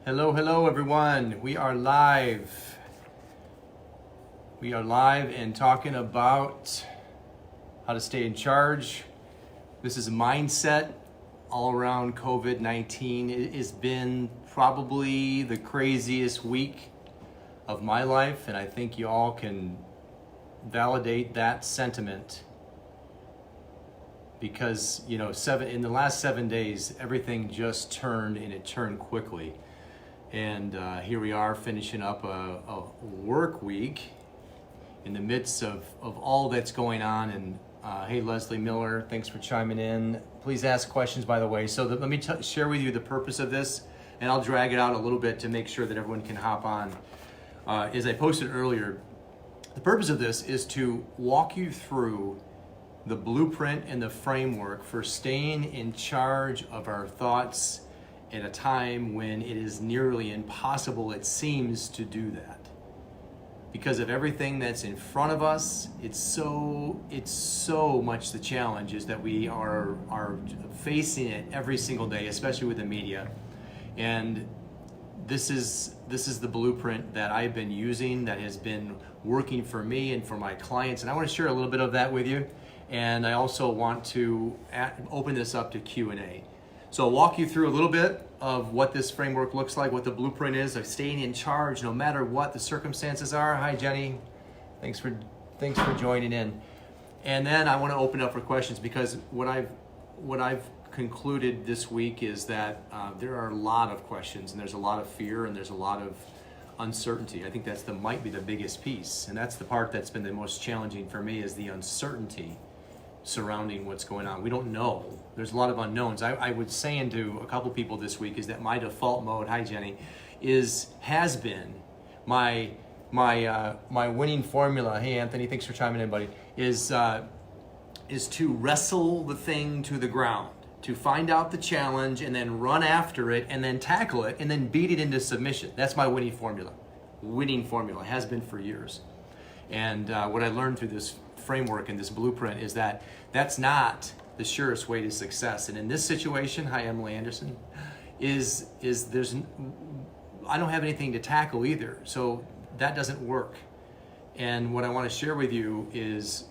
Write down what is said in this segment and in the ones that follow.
Hello, everyone. We are live. We are live and talking about how to stay in charge. This is a mindset all around COVID-19. It has been probably the craziest week of my life, and I think you all can validate that sentiment because, in the last 7 days, everything just turned, and it turned quickly. And here we are finishing up a work week in the midst of all that's going on. And hey, Leslie Miller, thanks for chiming in. Please ask questions, by the way. So let me share with you the purpose of this, and I'll drag it out a little bit to make sure that everyone can hop on. As I posted earlier, the purpose of this is to walk you through the blueprint and the framework for staying in charge of our thoughts at a time when it is nearly impossible, it seems, to do that. Because of everything that's in front of us, it's so much the challenge is that we are facing it every single day, especially with the media. And this is the blueprint that I've been using, that has been working for me and for my clients. And I want to share a little bit of that with you. And I also want to open this up to Q&A. So I'll walk you through a little bit of what this framework looks like, what the blueprint is of staying in charge no matter what the circumstances are. Hi, Jenny. Thanks for joining in. And then I want to open up for questions, because what I've concluded this week is that there are a lot of questions, and there's a lot of fear, and there's a lot of uncertainty. I think that's might be the biggest piece, and that's the part that's been the most challenging for me, is the uncertainty surrounding what's going on. We don't know. There's a lot of unknowns. I was saying to a couple people this week is that my default mode, hi Jenny, has been my winning formula. Hey Anthony, thanks for chiming in, buddy. Is to wrestle the thing to the ground, to find out the challenge and then run after it and then tackle it and then beat it into submission. That's my winning formula. Winning formula has been for years. And what I learned through this framework and this blueprint is that that's not the surest way to success. And in this situation, hi Emily Anderson, I don't have anything to tackle either, so that doesn't work. And what I want to share with you is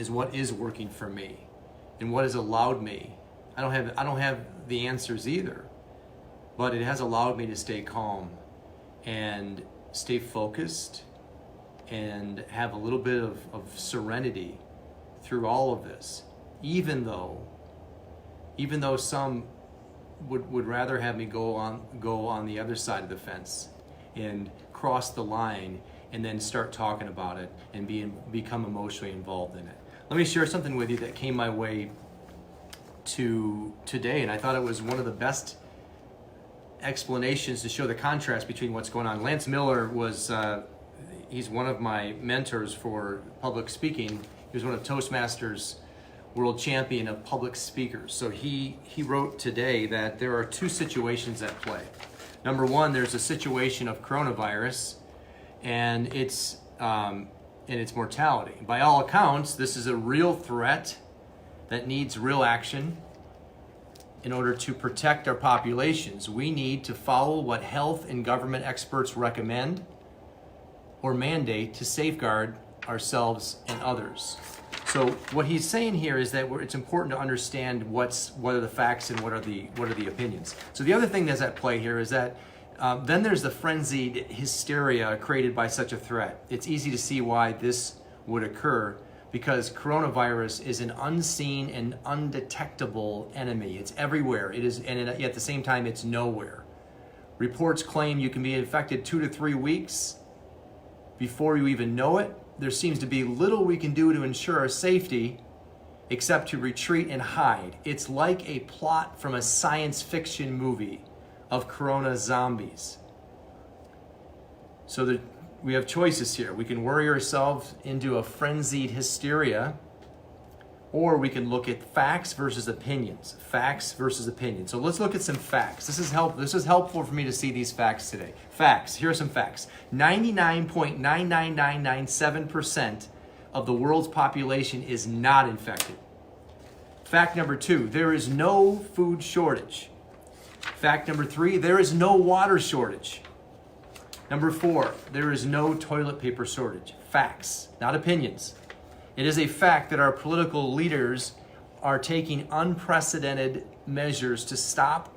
what is working for me and what has allowed me. I don't have the answers either, but it has allowed me to stay calm and stay focused and have a little bit of serenity through all of this, even though some would rather have me go on the other side of the fence and cross the line and then start talking about it and become emotionally involved in it. Let me share something with you that came my way today, and I thought it was one of the best explanations to show the contrast between what's going on. Lance Miller was he's one of my mentors for public speaking. He was one of Toastmasters world champion of public speakers. So he wrote today that there are two situations at play. Number one, there's a situation of coronavirus and its mortality. By all accounts, this is a real threat that needs real action. In order to protect our populations, we need to follow what health and government experts recommend or mandate to safeguard ourselves and others. So what he's saying here is that it's important to understand what are the facts and what are the opinions. So the other thing that's at play here is that then there's the frenzied hysteria created by such a threat. It's easy to see why this would occur, because coronavirus is an unseen and undetectable enemy. It's everywhere. It is, and at the same time, it's nowhere. Reports claim you can be infected 2 to 3 weeks before you even know it. There seems to be little we can do to ensure our safety except to retreat and hide. It's like a plot from a science fiction movie of corona zombies. So we have choices here. We can worry ourselves into a frenzied hysteria, or we can look at facts versus opinions. Facts versus opinions. So let's look at some facts. This is helpful for me to see these facts today. Facts. Here are some facts. 99.99997% of the world's population is not infected. Fact number 2, there is no food shortage. Fact number 3, there is no water shortage. Number 4, there is no toilet paper shortage. Facts, not opinions. It is a fact that our political leaders are taking unprecedented measures to stop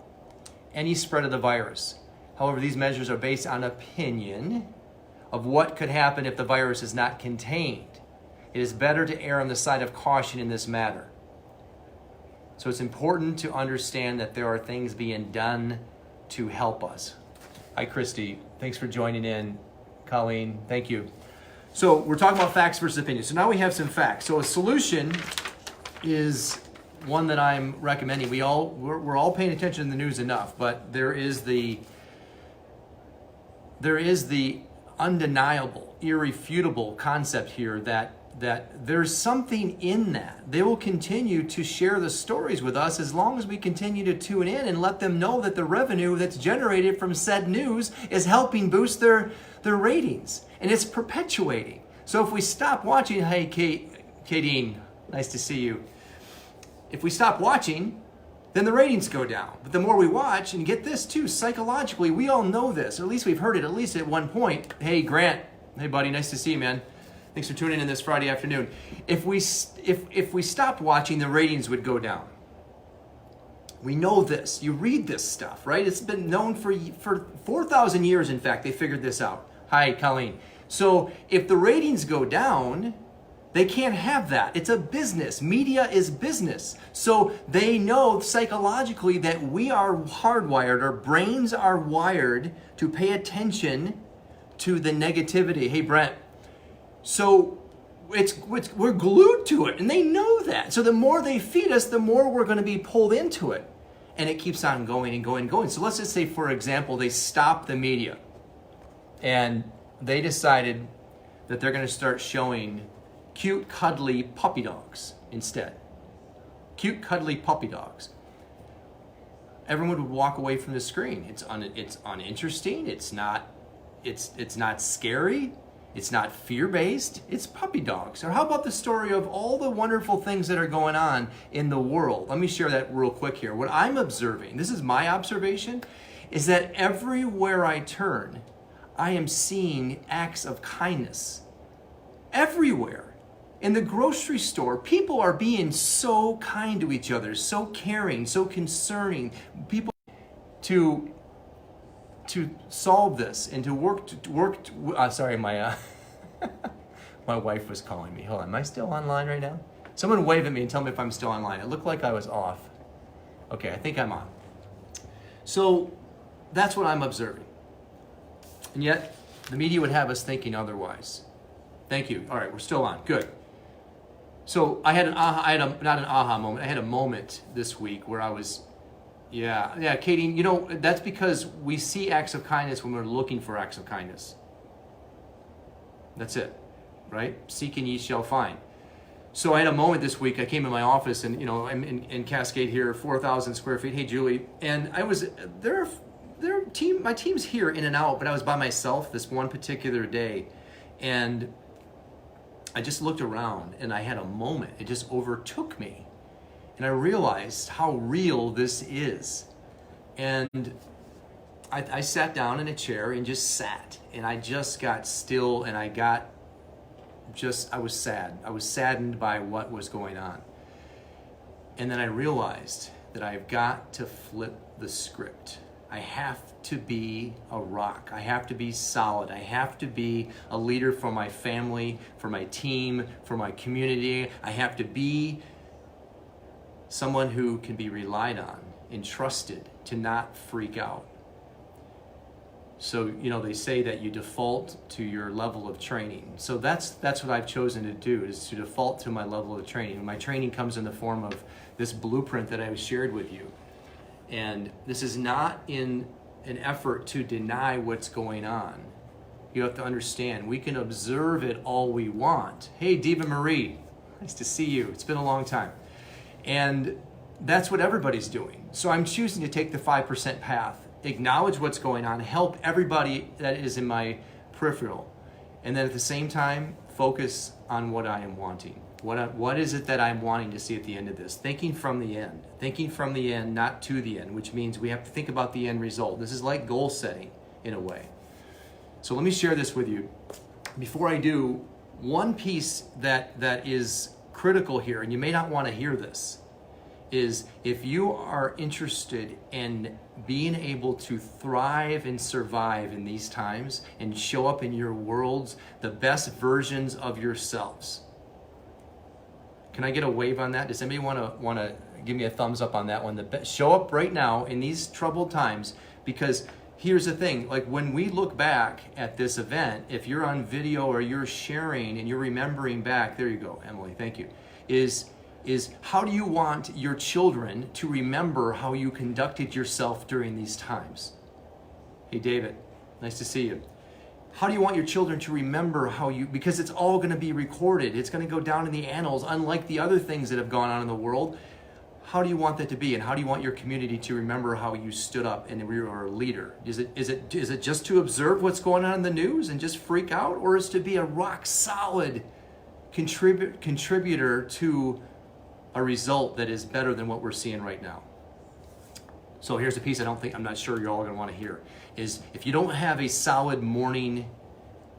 any spread of the virus. However, these measures are based on opinion of what could happen if the virus is not contained. It is better to err on the side of caution in this matter. So it's important to understand that there are things being done to help us. Hi, Christy. Thanks for joining in. Colleen, thank you. So we're talking about facts versus opinions. So now we have some facts. So a solution is one that I'm recommending. We're all paying attention to the news enough, but there is the undeniable, irrefutable concept here that there's something in that. They will continue to share the stories with us as long as we continue to tune in and let them know that the revenue that's generated from said news is helping boost their ratings, and it's perpetuating. So if we stop watching, hey, Kadeen, nice to see you. If we stop watching, then the ratings go down. But the more we watch, and get this too, psychologically, we all know this, or at least we've heard it at least at one point. Hey, Grant. Hey, buddy, nice to see you, man. Thanks for tuning in this Friday afternoon. If we stopped watching, the ratings would go down. We know this. You read this stuff, right? It's been known for 4,000 years, in fact. They figured this out. Hi, Colleen. So if the ratings go down, they can't have that. It's a business. Media is business. So they know psychologically that we are hardwired. Our brains are wired to pay attention to the negativity. Hey, Brent. So we're glued to it, and they know that. So the more they feed us, the more we're going to be pulled into it. And it keeps on going and going and going. So let's just say, for example, they stop the media, and they decided that they're going to start showing cute, cuddly puppy dogs instead. Cute, cuddly puppy dogs. Everyone would walk away from the screen. It's uninteresting. It's not scary. It's not fear-based. It's puppy dogs. Or how about the story of all the wonderful things that are going on in the world? Let me share that real quick here. What I'm observing, this is my observation, is that everywhere I turn, I am seeing acts of kindness. Everywhere. In the grocery store, people are being so kind to each other, so caring, so concerning. People to solve this and to work. Sorry, my my wife was calling me. Hold on, am I still online right now? Someone wave at me and tell me if I'm still online. It looked like I was off. Okay, I think I'm on. So that's what I'm observing, and yet the media would have us thinking otherwise. Thank you. All right, we're still on. Good. So I had not an aha moment. I had a moment this week where I was, Katie, that's because we see acts of kindness when we're looking for acts of kindness. That's it, right? Seek and ye shall find. So I had a moment this week. I came in my office, and I'm in Cascade here, 4,000 square feet. Hey, Julie, and I was there. My team's here in and out, but I was by myself this one particular day, and I just looked around and I had a moment. It just overtook me. And I realized how real this is. And I sat down in a chair and just sat. And I just got still, and I was sad. I was saddened by what was going on. And then I realized that I've got to flip the script. I have to be a rock. I have to be solid. I have to be a leader for my family, for my team, for my community. I have to be someone who can be relied on and trusted to not freak out. So, they say that you default to your level of training. So that's what I've chosen to do, is to default to my level of training. My training comes in the form of this blueprint that I've shared with you. And this is not in an effort to deny what's going on. You have to understand, we can observe it all we want. Hey, Diva Marie, nice to see you. It's been a long time. And that's what everybody's doing. So I'm choosing to take the 5% path, acknowledge what's going on, help everybody that is in my peripheral, and then at the same time, focus on what I am wanting. What is it that I'm wanting to see at the end of this? Thinking from the end, not to the end, which means we have to think about the end result. This is like goal setting in a way. So let me share this with you. Before I do, one piece that is critical here, and you may not want to hear this, is if you are interested in being able to thrive and survive in these times and show up in your worlds the best versions of yourselves. Can I get a wave on that? Does anybody want to give me a thumbs up on that one? Show up right now in these troubled times, because here's the thing, like when we look back at this event, if you're on video or you're sharing and you're remembering back, there you go, Emily, thank you, is how do you want your children to remember how you conducted yourself during these times? Hey, David, nice to see you. How do you want your children to remember how you, because it's all going to be recorded. It's going to go down in the annals, unlike the other things that have gone on in the world. How do you want that to be? And how do you want your community to remember how you stood up and you were a leader? Is it just to observe what's going on in the news and just freak out? Or is it to be a rock solid contributor to a result that is better than what we're seeing right now? So here's a piece I'm not sure you're all going to want to hear, is if you don't have a solid morning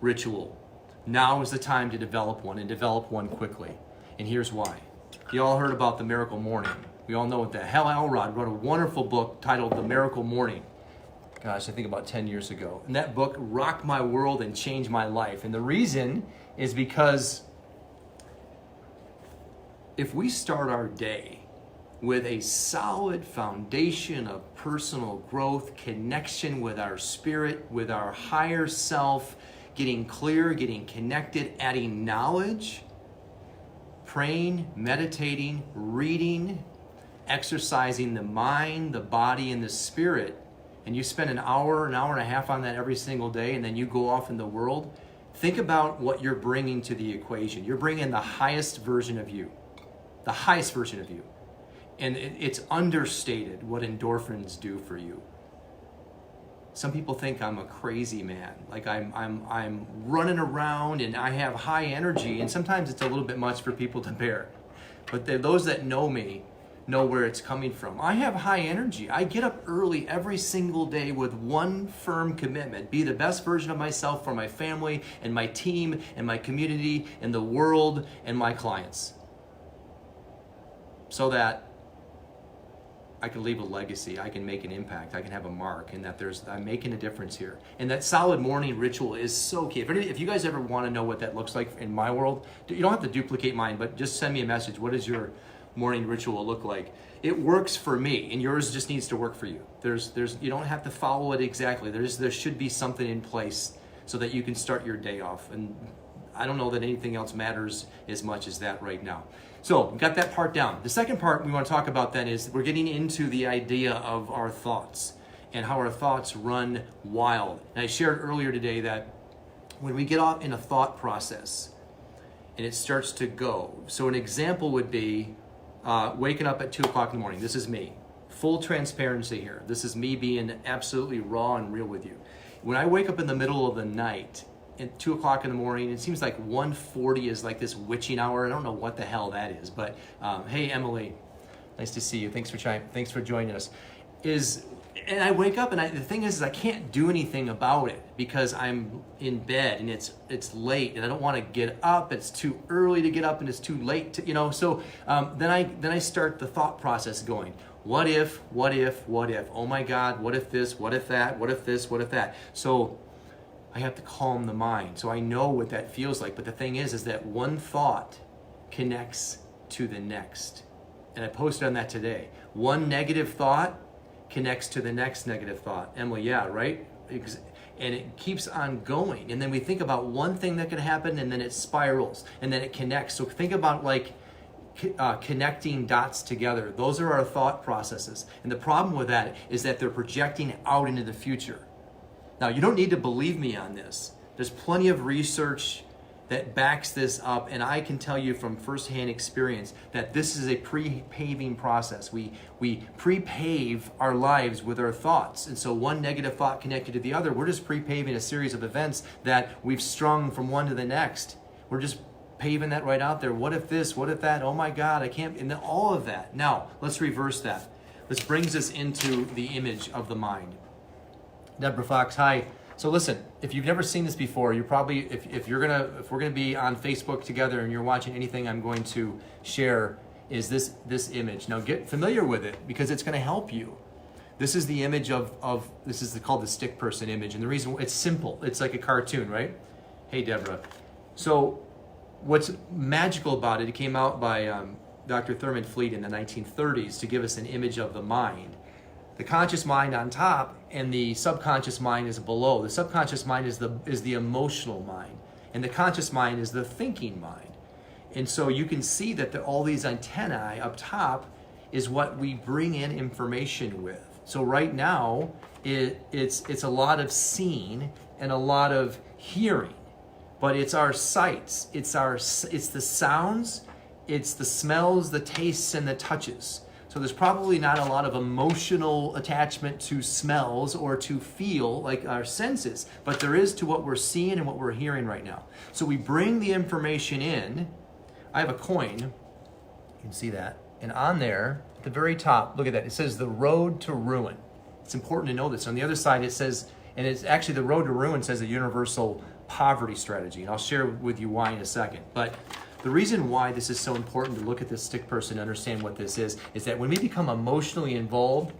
ritual, now is the time to develop one, and develop one quickly. And here's why. You all heard about the Miracle Morning. We all know that Hal Elrod wrote a wonderful book titled The Miracle Morning. Gosh, I think about 10 years ago. And that book rocked my world and changed my life. And the reason is because if we start our day with a solid foundation of personal growth, connection with our spirit, with our higher self, getting clear, getting connected, adding knowledge, praying, meditating, reading, exercising the mind, the body, and the spirit, and you spend an hour and a half on that every single day, and then you go off in the world, think about what you're bringing to the equation. You're bringing the highest version of you. The highest version of you. And it's understated what endorphins do for you. Some people think I'm a crazy man, like I'm running around and I have high energy, and sometimes it's a little bit much for people to bear. But those that know me know where it's coming from. I have high energy. I get up early every single day with one firm commitment: be the best version of myself for my family and my team and my community and the world and my clients, so that I can leave a legacy, I can make an impact, I can have a mark, and that I'm making a difference here. And that solid morning ritual is so key. If you guys ever want to know what that looks like in my world, you don't have to duplicate mine, but just send me a message. What does your morning ritual look like? It works for me, and yours just needs to work for you. You don't have to follow it exactly. There should be something in place so that you can start your day off. And I don't know that anything else matters as much as that right now. So we got that part down. The second part we want to talk about then is we're getting into the idea of our thoughts and how our thoughts run wild. And I shared earlier today that when we get off in a thought process and it starts to go. So an example would be waking up at 2 o'clock in the morning. This is me. Full transparency here. This is me being absolutely raw and real with you. When I wake up in the middle of the night, at 2 o'clock in the morning, it seems like 1:40 is like this witching hour. I don't know what the hell that is, but hey, Emily, nice to see you. Thanks for joining us. And I wake up, and the thing is I can't do anything about it because I'm in bed and it's late, and I don't want to get up. It's too early to get up, and it's too late to, So then I start the thought process going. What if? Oh my God! What if this? What if that? What if this? What if that? So I have to calm the mind. So I know what that feels like. But the thing is that one thought connects to the next. And I posted on that today. One negative thought connects to the next negative thought. Emily, yeah, right? And it keeps on going. And then we think about one thing that could happen, and then it spirals, and then it connects. So think about like connecting dots together. Those are our thought processes. And the problem with that is that they're projecting out into the future. Now, you don't need to believe me on this. There's plenty of research that backs this up, and I can tell you from firsthand experience that this is a pre-paving process. We pre-pave our lives with our thoughts, and so one negative thought connected to the other, we're just pre-paving a series of events that we've strung from one to the next. We're just paving that right out there. What if this? What if that? Oh my God, I can't. And then all of that. Now, let's reverse that. This brings us into the image of the mind. Deborah Fox, hi. So listen, if you've never seen this before, you're probably, if we're gonna be on Facebook together and you're watching anything I'm going to share, is this image. Now get familiar with it because it's gonna help you. This is the image of this is called the stick person image. And the reason, it's simple. It's like a cartoon, right? Hey, Deborah. So what's magical about it, it came out by Dr. Thurman Fleet in the 1930s to give us an image of the mind. The conscious mind on top and the subconscious mind is below. The subconscious mind is the emotional mind, and the conscious mind is the thinking mind. And so you can see that all these antennae up top is what we bring in information with. So right now it's a lot of seeing and a lot of hearing, but it's our sights, it's the sounds, it's the smells, the tastes, and the touches. So there's probably not a lot of emotional attachment to smells or to feel like our senses, but there is to what we're seeing and what we're hearing right now. So we bring the information in. I have a coin, you can see that, and on there, at the very top, look at that, it says the road to ruin. It's important to know this. On the other side it says, and it's actually the road to ruin says a universal poverty strategy, and I'll share with you why in a second. But the reason why this is so important to look at this stick person and understand what this is that when we become emotionally involved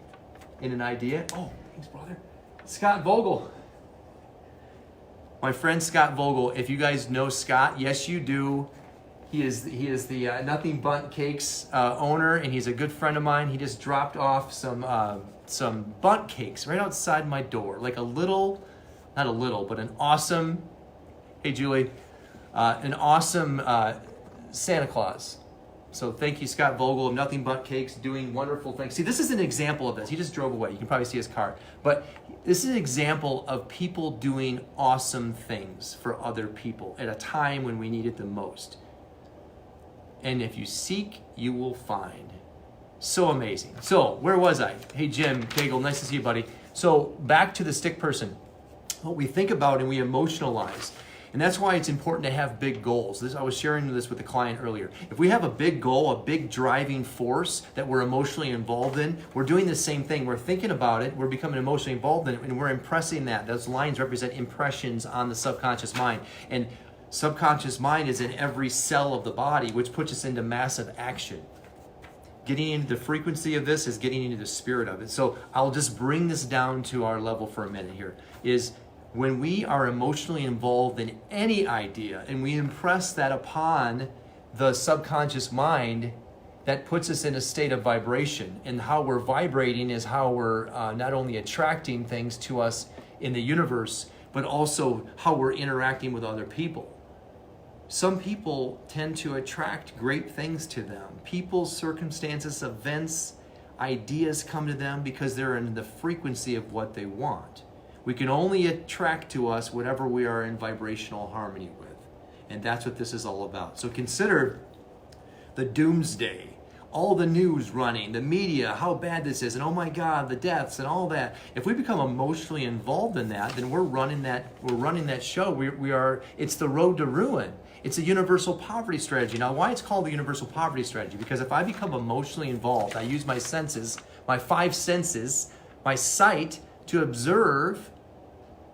in an idea, oh, thanks, brother. Scott Vogel. My friend Scott Vogel, if you guys know Scott, yes, you do. He is the Nothing Bundt Cakes owner, and he's a good friend of mine. He just dropped off some bundt cakes right outside my door, like not a little, but an awesome, hey, Julie, an awesome Santa Claus. So thank you, Scott Vogel of Nothing Bundt Cakes, doing wonderful things. See, this is an example of this. He just drove away. You can probably see his car. But this is an example of people doing awesome things for other people at a time when we need it the most. And if you seek, you will find. So amazing. So where was I? Hey, Jim Cagle, nice to see you, buddy. So back to the stick person. What we think about and we emotionalize. And that's why it's important to have big goals. I was sharing this with a client earlier. If we have a big goal, a big driving force that we're emotionally involved in, we're doing the same thing. We're thinking about it, we're becoming emotionally involved in it, and we're impressing that. Those lines represent impressions on the subconscious mind. And subconscious mind is in every cell of the body, which puts us into massive action. Getting into the frequency of this is getting into the spirit of it. So I'll just bring this down to our level for a minute here. Is when we are emotionally involved in any idea and we impress that upon the subconscious mind, that puts us in a state of vibration. And how we're vibrating is how we're not only attracting things to us in the universe, but also how we're interacting with other people. Some people tend to attract great things to them. People, circumstances, events, ideas come to them because they're in the frequency of what they want. We can only attract to us whatever we are in vibrational harmony with. And that's what this is all about. So consider the doomsday, all the news running, the media, how bad this is, and oh my God, the deaths and all that. If we become emotionally involved in that, then we're running that show. It's the road to ruin. It's a universal poverty strategy. Now, why it's called the universal poverty strategy? Because if I become emotionally involved, I use my senses, my five senses, my sight to observe.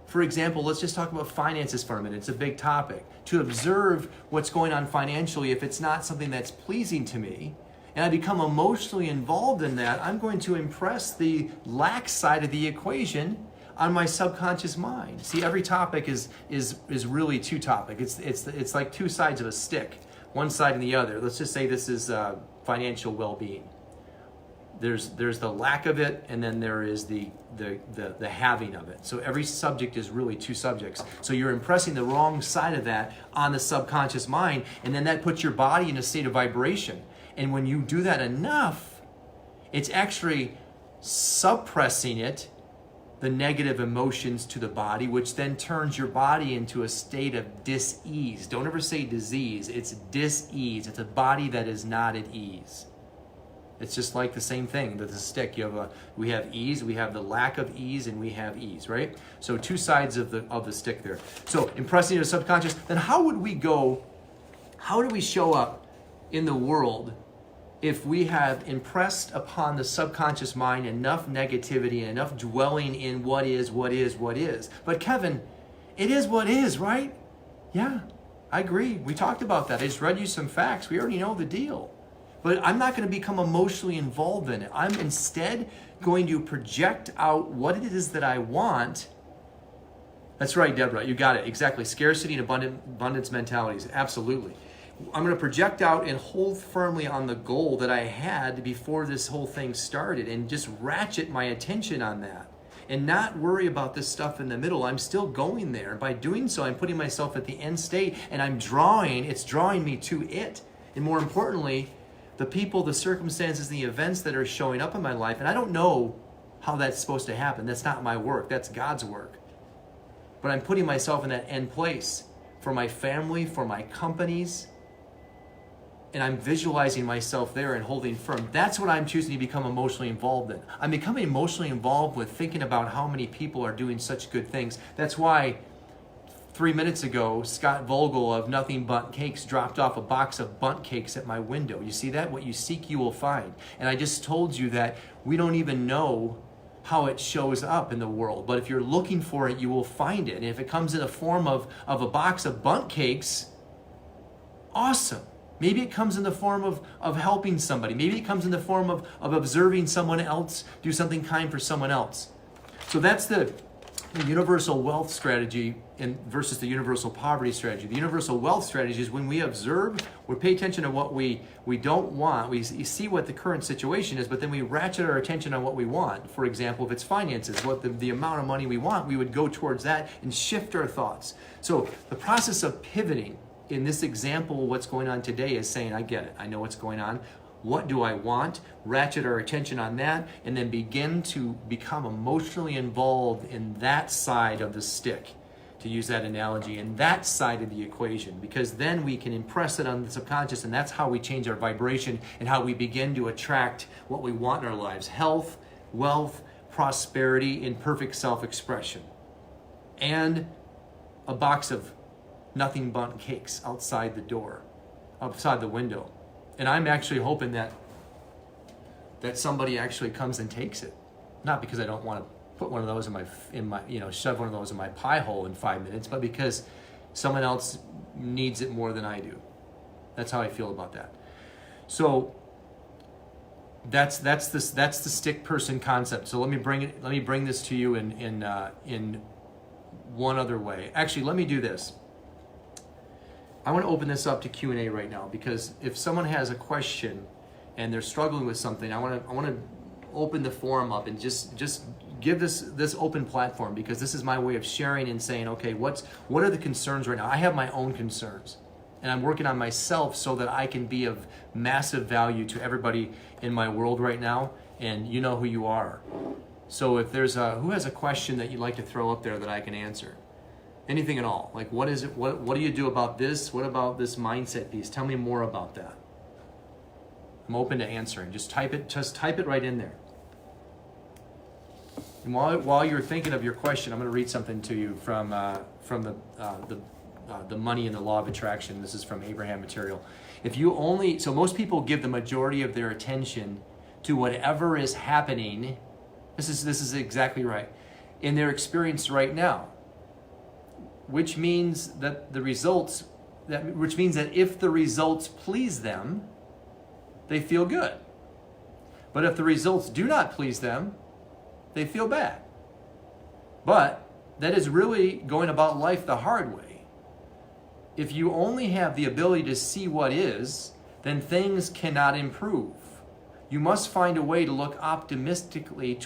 For example, let's just talk about finances for a minute. It's a big topic. To observe what's going on financially, if it's not something that's pleasing to me, and I become emotionally involved in that, I'm going to impress the lack side of the equation on my subconscious mind. See, every topic is really two topics. It's like two sides of a stick, one side and the other. Let's just say this is financial well-being. There's the lack of it, and then there is the having of it. So every subject is really two subjects. So you're impressing the wrong side of that on the subconscious mind, and then that puts your body in a state of vibration. And when you do that enough, it's actually suppressing the negative emotions to the body, which then turns your body into a state of dis-ease. Don't ever say disease, it's dis-ease. It's a body that is not at ease. It's just like the same thing with the stick. We have ease, we have the lack of ease, and we have ease, right? So two sides of the stick there. So impressing the subconscious. Then how would we go How do we show up in the world if we have impressed upon the subconscious mind enough negativity and enough dwelling in what is? But Kevin, it is what is, right? Yeah, I agree. We talked about that. I just read you some facts. We already know the deal. But I'm not going to become emotionally involved in it. I'm instead going to project out what it is that I want. That's right, Deborah. You got it. Exactly. Scarcity and abundance mentalities. Absolutely. I'm going to project out and hold firmly on the goal that I had before this whole thing started and just ratchet my attention on that and not worry about this stuff in the middle. I'm still going there. By doing so, I'm putting myself at the end state and it's drawing me to it. And more importantly, the people, the circumstances, the events that are showing up in my life, and I don't know how that's supposed to happen. That's not my work. That's God's work. But I'm putting myself in that end place for my family, for my companies, and I'm visualizing myself there and holding firm. That's what I'm choosing to become emotionally involved in. I'm becoming emotionally involved with thinking about how many people are doing such good things. That's why 3 minutes ago, Scott Vogel of Nothing Bundt Cakes dropped off a box of bundt cakes at my window. You see that? What you seek, you will find. And I just told you that we don't even know how it shows up in the world. But if you're looking for it, you will find it. And if it comes in the form of a box of bundt cakes, awesome. Maybe it comes in the form of helping somebody. Maybe it comes in the form of observing someone else do something kind for someone else. So that's the universal wealth strategy versus the universal poverty strategy. The universal wealth strategy is when we observe, we pay attention to what we don't want, we see what the current situation is, but then we ratchet our attention on what we want. For example, if it's finances, what the amount of money we want, we would go towards that and shift our thoughts. So the process of pivoting in this example, what's going on today is saying, I get it, I know what's going on. What do I want? Ratchet our attention on that, and then begin to become emotionally involved in that side of the stick, to use that analogy, in that side of the equation, because then we can impress it on the subconscious, and that's how we change our vibration and how we begin to attract what we want in our lives: health, wealth, prosperity, and perfect self-expression. And a box of Nothing Bundt Cakes outside the door, outside the window. And I'm actually hoping that somebody actually comes and takes it. Not because I don't want to put one of those in my shove one of those in my pie hole in 5 minutes, but because someone else needs it more than I do. That's how I feel about that. So that's the stick person concept. So let me bring this to you in one other way. Actually, let me do this. I want to open this up to Q&A right now, because if someone has a question and they're struggling with something, I want to open the forum up and just give this open platform, because this is my way of sharing and saying, okay, what are the concerns right now? I have my own concerns, and I'm working on myself so that I can be of massive value to everybody in my world right now, and you know who you are. So if there's who has a question that you'd like to throw up there that I can answer? Anything at all. Like, what is it? What do you do about this? What about this mindset piece? Tell me more about that. I'm open to answering. Just type it right in there. And while you're thinking of your question, I'm going to read something to you from the Money and the Law of Attraction. This is from Abraham Material. So most people give the majority of their attention to whatever is happening. This is exactly right in their experience right now. Which means that if the results please them, they feel good. But if the results do not please them, they feel bad. But that is really going about life the hard way. If you only have the ability to see what is, then things cannot improve. You must find a way to look optimistically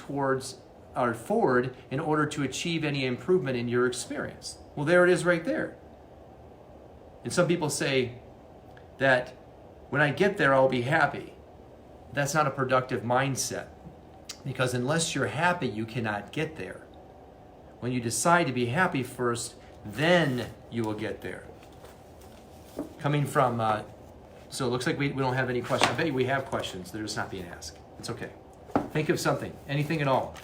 forward in order to achieve any improvement in your experience. Well, there it is right there. And some people say that when I get there, I'll be happy. That's not a productive mindset, because unless you're happy, you cannot get there. When you decide to be happy first, then you will get there. Coming from, so it looks like we don't have any questions. I bet you we have questions. They're just not being asked. It's okay. Think of something, anything at all.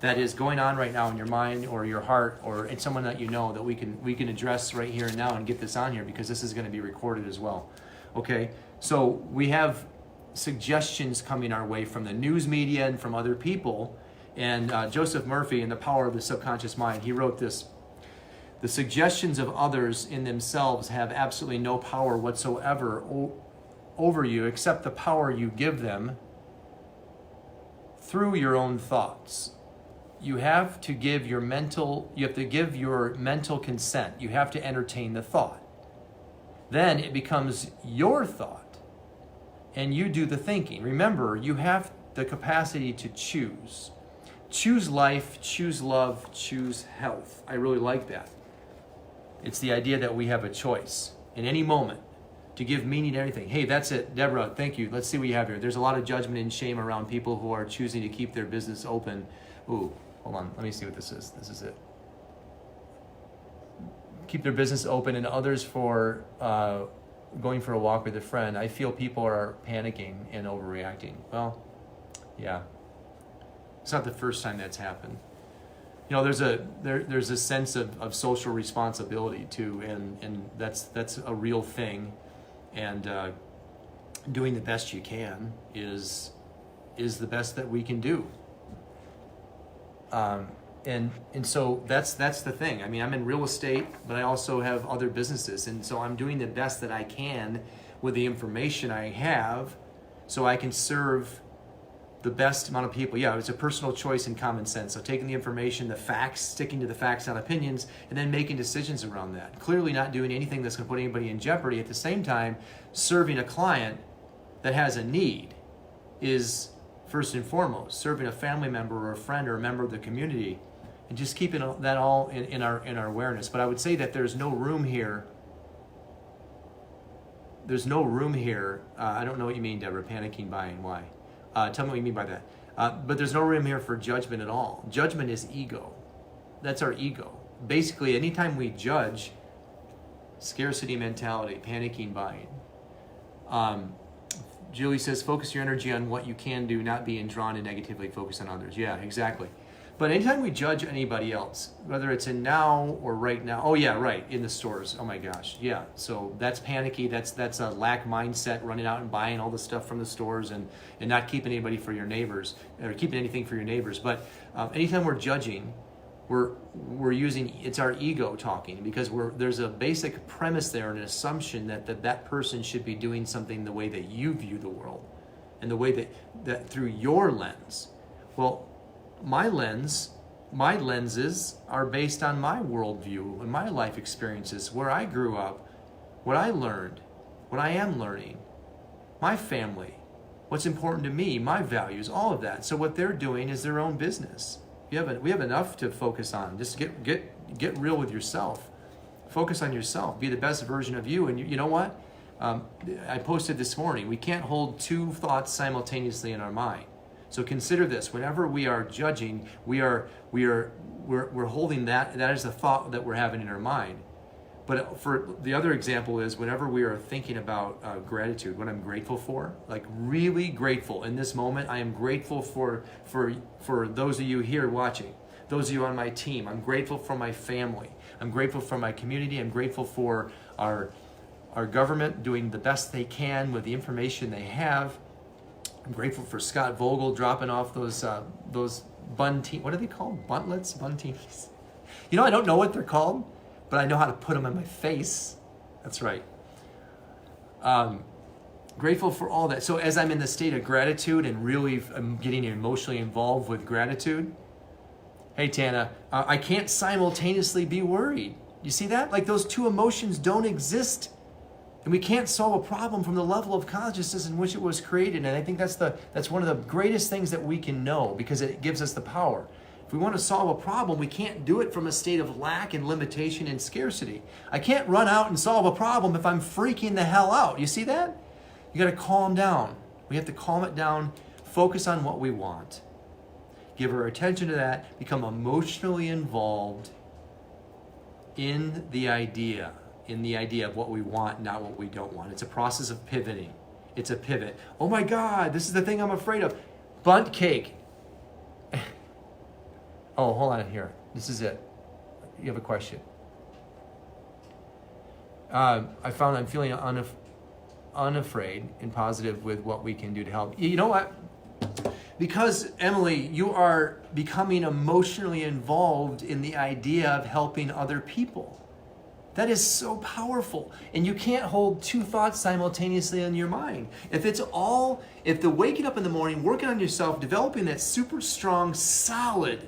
that is going on right now in your mind or your heart or in someone that you know that we can address right here and now and get this on here, because this is going to be recorded as well. Okay, so we have suggestions coming our way from the news media and from other people. And Joseph Murphy, in The Power of the Subconscious Mind, he wrote this: the suggestions of others in themselves have absolutely no power whatsoever over you except the power you give them through your own thoughts. You have to give your mental consent. You have to entertain the thought. Then it becomes your thought, and you do the thinking. Remember, you have the capacity to choose. Choose life, choose love, choose health. I really like that. It's the idea that we have a choice in any moment to give meaning to anything. Hey, that's it, Deborah, thank you. Let's see what you have here. There's a lot of judgment and shame around people who are choosing to keep their business open. Ooh, hold on, let me see what this is. This is it. Keep their business open, and others for going for a walk with a friend. I feel people are panicking and overreacting. Well, yeah. It's not the first time that's happened. You know, there's a sense of social responsibility too, and that's a real thing. And doing the best you can is the best that we can do. And so that's the thing. I mean, I'm in real estate, but I also have other businesses, and so I'm doing the best that I can with the information I have, so I can serve the best amount of people. Yeah, it's a personal choice and common sense. So taking the information, the facts, sticking to the facts, not opinions, and then making decisions around that. Clearly not doing anything that's going to put anybody in jeopardy. At the same time, serving a client that has a need is first and foremost. Serving a family member or a friend or a member of the community, and just keeping that all in our awareness. But I would say that there's no room here. There's no room here. I don't know what you mean, Deborah. Panicking, buying. Why? Tell me what you mean by that. But there's no room here for judgment at all. Judgment is ego. That's our ego. Basically, anytime we judge, scarcity mentality, panicking, buying. Julie says, focus your energy on what you can do, not being drawn to negatively focus on others. Yeah, exactly. But anytime we judge anybody else, whether it's in now or right now, oh yeah, right, in the stores, oh my gosh, yeah. So that's panicky, that's a lack mindset, running out and buying all the stuff from the stores and not keeping anybody for your neighbors, or keeping anything for your neighbors. But anytime we're judging, we're using, it's our ego talking, because there's a basic premise there, an assumption that person should be doing something the way that you view the world, and the way that through your lens. Well, my lenses are based on my worldview and my life experiences, where I grew up, what I learned, what I am learning, my family, what's important to me, my values, all of that. So what they're doing is their own business. We have enough to focus on. Just get real with yourself. Focus on yourself. Be the best version of you. And you know what? I posted this morning. We can't hold two thoughts simultaneously in our mind. So consider this: whenever we are judging, we're holding that is the thought that we're having in our mind. But for the other example is whenever we are thinking about gratitude, what I'm grateful for, like really grateful in this moment. I am grateful for those of you here watching, those of you on my team. I'm grateful for my family. I'm grateful for my community. I'm grateful for our government doing the best they can with the information they have. I'm grateful for Scott Vogel dropping off those buntine, what are they called? Buntlets? Buntinis? You know, I don't know what they're called, but I know how to put them in my face. That's right. Grateful for all that. So as I'm in the state of gratitude and really I'm getting emotionally involved with gratitude, hey Tana, I can't simultaneously be worried. You see that? Like those two emotions don't exist. And we can't solve a problem from the level of consciousness in which it was created. And I think that's one of the greatest things that we can know, because it gives us the power. If we want to solve a problem, we can't do it from a state of lack and limitation and scarcity. I can't run out and solve a problem if I'm freaking the hell out. You see that? You got to calm down. We have to calm it down, focus on what we want. Give our attention to that, become emotionally involved in the idea of what we want, not what we don't want. It's a process of pivoting. It's a pivot. Oh my God, this is the thing I'm afraid of. Bunt cake. Oh, hold on here. This is it. You have a question. I found I'm feeling unafraid and positive with what we can do to help. You know what? Because, Emily, you are becoming emotionally involved in the idea of helping other people. That is so powerful. And you can't hold two thoughts simultaneously in your mind. If the waking up in the morning, working on yourself, developing that super strong, solid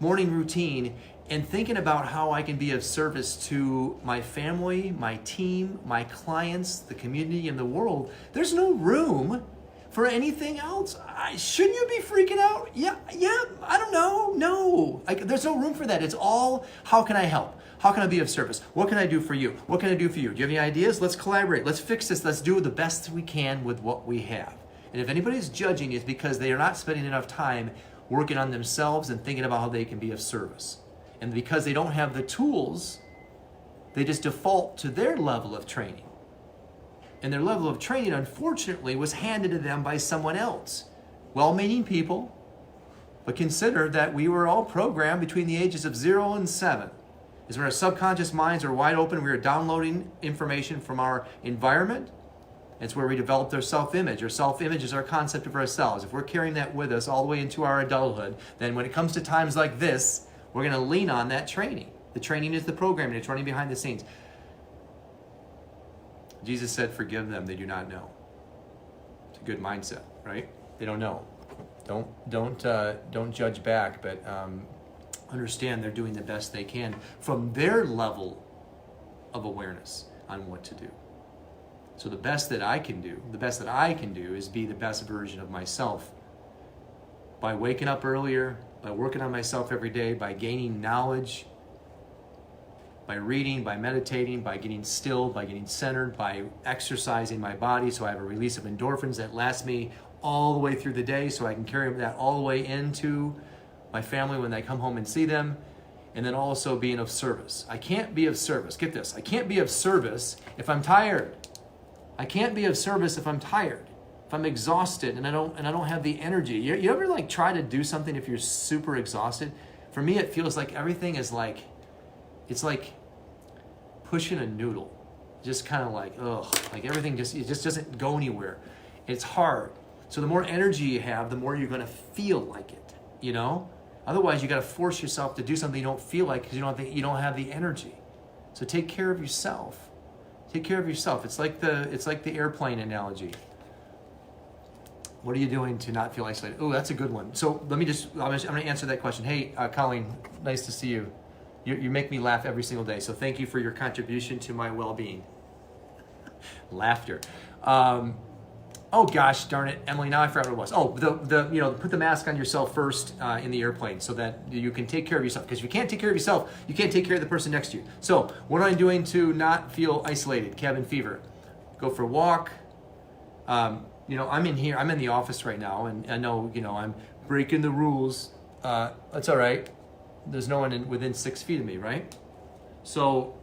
morning routine, and thinking about how I can be of service to my family, my team, my clients, the community, and the world, there's no room for anything else. Shouldn't you be freaking out? Yeah, I don't know. No, there's no room for that. It's all, how can I help? How can I be of service? What can I do for you? What can I do for you? Do you have any ideas? Let's collaborate. Let's fix this. Let's do the best we can with what we have. And if anybody's judging, it's because they are not spending enough time working on themselves and thinking about how they can be of service. And because they don't have the tools, they just default to their level of training. And their level of training, unfortunately, was handed to them by someone else. Well-meaning people, but consider that we were all programmed between the ages of 0 and 7. Is when our subconscious minds are wide open, we are downloading information from our environment. It's where we developed our self-image. Our self-image is our concept of ourselves. If we're carrying that with us all the way into our adulthood, then when it comes to times like this, we're going to lean on that training. The training is the programming. It's running behind the scenes. Jesus said, forgive them, they do not know. It's a good mindset, right? They don't know. Don't judge back, but understand they're doing the best they can from their level of awareness on what to do. So the best that I can do is be the best version of myself by waking up earlier, by working on myself every day, by gaining knowledge, by reading, by meditating, by getting still, by getting centered, by exercising my body so I have a release of endorphins that lasts me all the way through the day so I can carry that all the way into my family when they come home and see them, and then also being of service. I can't be of service. Get this. I can't be of service if I'm tired. I can't be of service if I'm tired. If I'm exhausted and I don't have the energy. You ever try to do something if you're super exhausted? For me, it feels like everything is it's like pushing a noodle. Just kind of everything just doesn't go anywhere. It's hard. So the more energy you have, the more you're going to feel like it, you know? Otherwise, you got to force yourself to do something you don't feel like because you don't have the energy. So take care of yourself. Take care of yourself. It's like the airplane analogy. What are you doing to not feel isolated? Oh, that's a good one. So I'm going to answer that question. Hey, Colleen, nice to see you. You make me laugh every single day. So thank you for your contribution to my well-being. Laughter. Oh gosh, darn it, Emily, now I forgot what it was. Oh, put the mask on yourself first in the airplane so that you can take care of yourself. Because if you can't take care of yourself, you can't take care of the person next to you. So what am I doing to not feel isolated? Cabin fever. Go for a walk. I'm in here. I'm in the office right now, and I know, I'm breaking the rules. That's all right. There's no one within 6 feet of me, right? So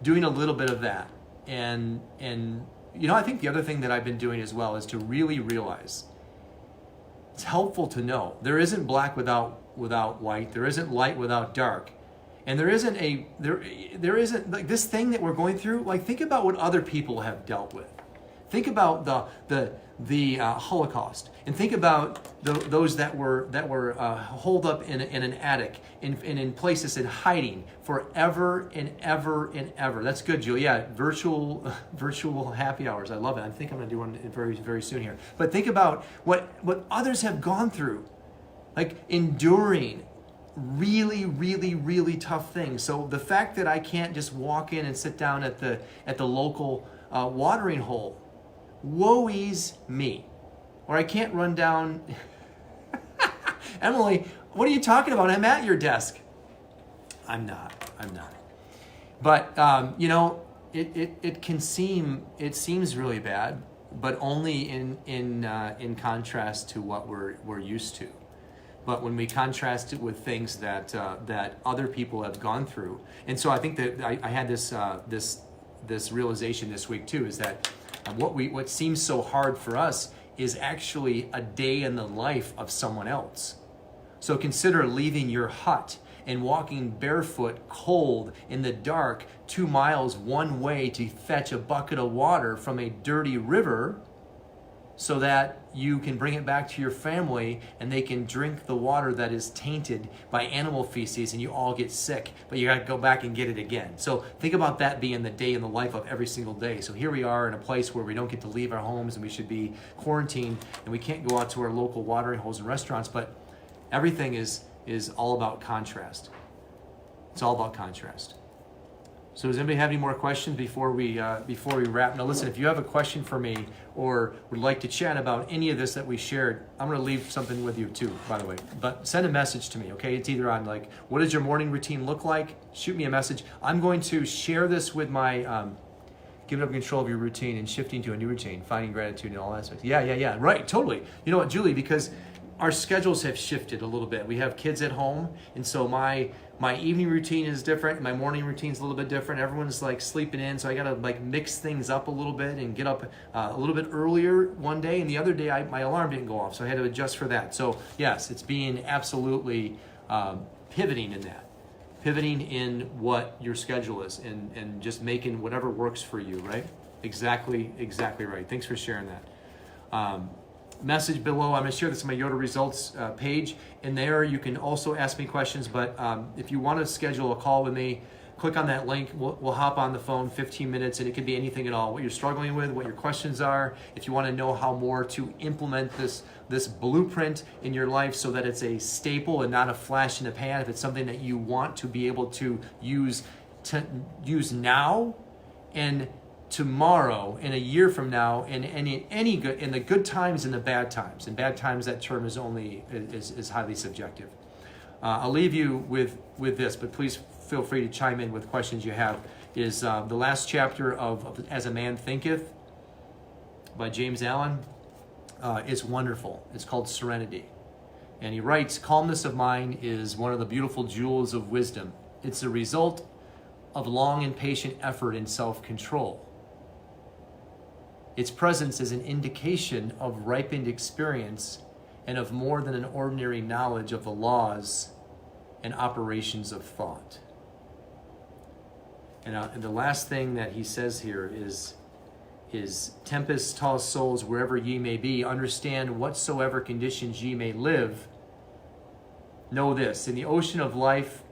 doing a little bit of that. And I think the other thing that I've been doing as well is to really realize it's helpful to know there isn't black without white. There isn't light without dark. And there isn't this thing that we're going through. Think about what other people have dealt with. Think about the Holocaust, and think about those that were holed up in an attic, in places in hiding forever and ever and ever. That's good, Julie. Yeah, virtual happy hours. I love it. I think I'm going to do one very, very soon here. But think about what others have gone through, enduring really, really, really tough things. So the fact that I can't just walk in and sit down at the local watering hole, woe-is me. Or I can't run down. Emily, what are you talking about? I'm at your desk. I'm not. But it seems really bad, but only in contrast to what we're used to. But when we contrast it with things that other people have gone through, and so I think that I had this realization this week too, is that what seems so hard for us is actually a day in the life of someone else. So consider leaving your hut and walking barefoot, cold, in the dark, 2 miles one way to fetch a bucket of water from a dirty river so that you can bring it back to your family and they can drink the water that is tainted by animal feces and you all get sick, but you got to go back and get it again. So think about that being the day in the life of every single day. So here we are in a place where we don't get to leave our homes and we should be quarantined and we can't go out to our local watering holes and restaurants, but everything is all about contrast. It's all about contrast. So does anybody have any more questions before we wrap? Now listen, if you have a question for me or would like to chat about any of this that we shared, I'm going to leave something with you too, by the way. But send a message to me, okay? It's either on like, what does your morning routine look like? Shoot me a message. I'm going to share this with my giving up control of your routine and shifting to a new routine, finding gratitude in all aspects. Yeah. Right, totally. You know what, Julie, because our schedules have shifted a little bit. We have kids at home, and so my evening routine is different. My morning routine is a little bit different. Everyone's like sleeping in, so I gotta like mix things up a little bit and get up a little bit earlier one day, and the other day my alarm didn't go off, so I had to adjust for that. So yes, it's being absolutely pivoting in what your schedule is, and just making whatever works for you, right? Exactly right. Thanks for sharing that. Message below. I'm going to share this on my Yoda results page. In there, you can also ask me questions, but if you want to schedule a call with me, click on that link. We'll hop on the phone 15 minutes, and it could be anything at all. What you're struggling with, what your questions are. If you want to know how more to implement this blueprint in your life so that it's a staple and not a flash in the pan, if it's something that you want to be able to use now and tomorrow, in a year from now, in any good, in the good times and the bad times. In bad times, that term is highly subjective. I'll leave you with this, but please feel free to chime in with questions you have. Is the last chapter of As a Man Thinketh by James Allen. It's wonderful. It's called Serenity. And he writes, calmness of mind is one of the beautiful jewels of wisdom. It's a result of long and patient effort in self-control. Its presence is an indication of ripened experience and of more than an ordinary knowledge of the laws and operations of thought. And the last thing that he says here is tempest-tossed souls, wherever ye may be, understand whatsoever conditions ye may live. Know this, in the ocean of life,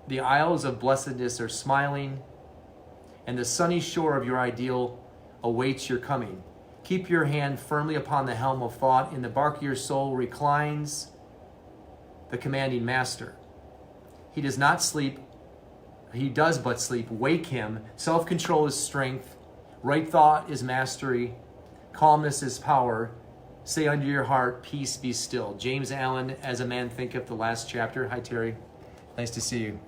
the isles of blessedness are smiling, and the sunny shore of your ideal awaits your coming. Keep your hand firmly upon the helm of thought. In the bark of your soul reclines the commanding master. He does not sleep. He does but sleep. Wake him. Self-control is strength. Right thought is mastery. Calmness is power. Say unto your heart, peace, be still. James Allen, As a Man Thinketh, the last chapter. Hi, Terry. Nice to see you.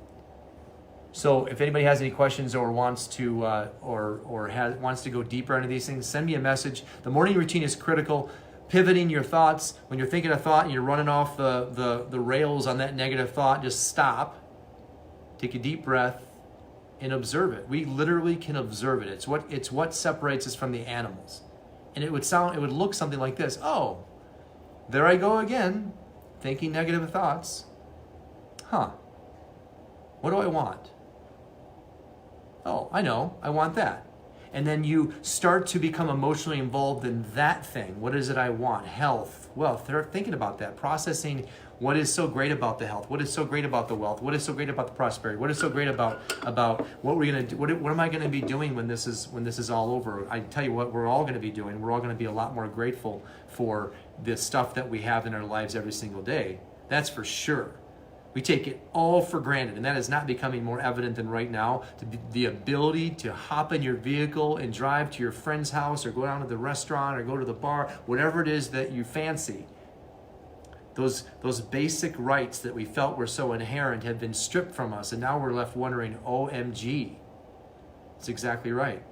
So if anybody has any questions or wants to wants to go deeper into these things, send me a message. The morning routine is critical. Pivoting your thoughts. When you're thinking a thought and you're running off the rails on that negative thought, just stop, take a deep breath, and observe it. We literally can observe it. It's what separates us from the animals. And it would look something like this. Oh, there I go again, thinking negative thoughts. What do I want? Oh, I know, I want that. And then you start to become emotionally involved in that thing. What is it I want? Health, wealth. They're thinking about that, processing what is so great about the health, what is so great about the wealth, what is so great about the prosperity, what is so great about what we're gonna do, what am I gonna be doing when this is all over? I tell you what we're all gonna be doing. We're all gonna be a lot more grateful for the stuff that we have in our lives every single day. That's for sure. We take it all for granted, and that is not becoming more evident than right now. The ability to hop in your vehicle and drive to your friend's house or go down to the restaurant or go to the bar, whatever it is that you fancy. Those basic rights that we felt were so inherent have been stripped from us, and now we're left wondering, OMG. That's exactly right.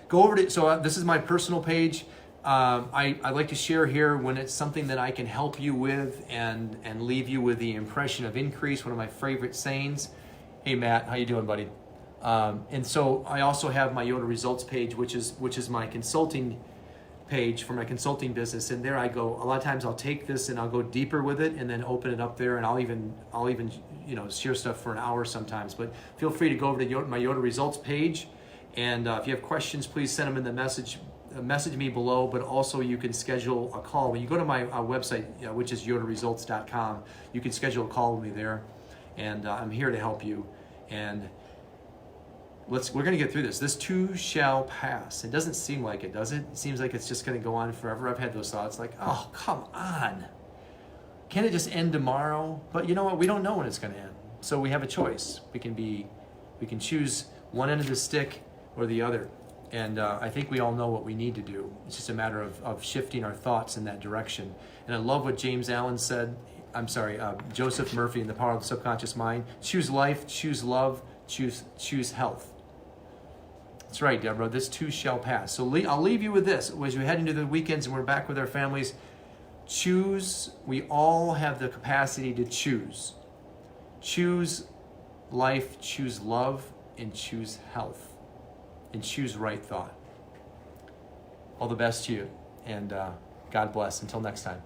Go over to, so this is my personal page. I like to share here when it's something that I can help you with and leave you with the impression of increase, one of my favorite sayings. Hey Matt, how you doing, buddy? And so I also have my Yoda results page, which is my consulting page for my consulting business, and there I go. A lot of times I'll take this and I'll go deeper with it, and then open it up there, and I'll even share stuff for an hour sometimes. But feel free to go over to my Yoda Results page, and if you have questions, please send them in the message me below. But also you can schedule a call when you go to my website, which is yodaresults.com. You can schedule a call with me there, and I'm here to help you. And we're going to get through this. This too shall pass. It doesn't seem like it, does it? It seems like it's just going to go on forever. I've had those thoughts like, oh, come on. Can't it just end tomorrow? But you know what? We don't know when it's going to end. So we have a choice. We can choose one end of the stick or the other. And I think we all know what we need to do. It's just a matter of shifting our thoughts in that direction. And I love what James Allen said. Joseph Murphy in The Power of the Subconscious Mind. Choose life, choose love, choose health. That's right, Deborah. This too shall pass. So I'll leave you with this. As we head into the weekends and we're back with our families, choose. We all have the capacity to choose. Choose life, choose love, and choose health. And choose right thought. All the best to you. And God bless. Until next time.